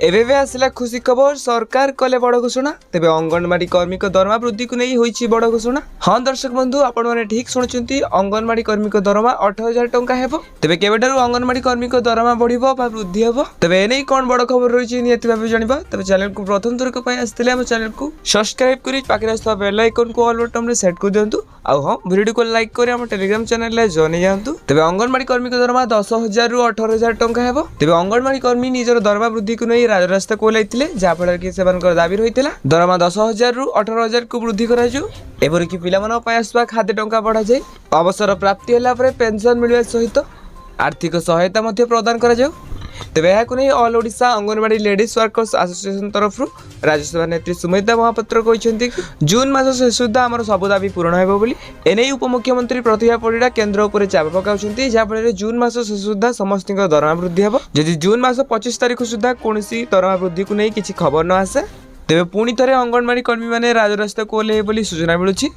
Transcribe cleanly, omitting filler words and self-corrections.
एबे आसला खुशी खबर सरकार कले बड़ घोषणा तेबे अंगनवाड़ी कर्मी दरमा वृद्धि को नहीं होईची बड़ घोषणा। हाँ दर्शक बंधु आपण माने ठीक सुनछंती अंगनवाड़ी कर्मी दरमा 8,000 टंका हेबो। तेबे केबेठारु अंगनवाड़ी कर्मी दरमा बढ़िबो बा वृद्धि हेबो तेबे एनै कोन बड़ खबर रहिची नियति भाबे जानिबा। तेबे चैनल को प्रथम थर को पय आस्थिले हम चैनल को सब्सक्राइब करी पाखरे आस्था बेल आइकन को ऑल बटन रे सेट कर दियंतु। आ हां वीडियो को लाइक करी हम टेलीग्राम चैनल ले जॉइन जांतु। तेबे अंगनवाड़ी कर्मी दरमा 10,000 रु 18,000 टंका हेबो। तेबे अंगनवाड़ी कर्मी निजर दरमा वृद्धि को नै राजरास्ता को जहाँफल कि दाबी रही दरमा 10,000 रु 18,000 को वृद्धि करपरिक पिला खाद्य टंका बढ़ा जाए अवसर प्राप्ति है पेंशन मिलवा सहित आर्थिक सहायता प्रदान कर तेज नहीं all Odisha anganwadi ladies workers association तरफ राज्यसभा नेत्री सुमित्रा महापात्र कहते जून मास शेष सुधा आम सब दाबी पूरण होने उपमुख्यमंत्री प्रतिभा परिड़ा केन्द्र उपर चाप पकाउं जहाँफल जून मास शेष सुधा समस्त दरमा वृद्धि हे जदि जून मास 25 तारीख सुधा कौन दरमा वृद्धि को नहीं किसी खबर न आसे तेज पुणी थे अंगनवाड़ी कर्मी मैंने राजरास्ता को ओह्लैबे सूचना मिलूँ।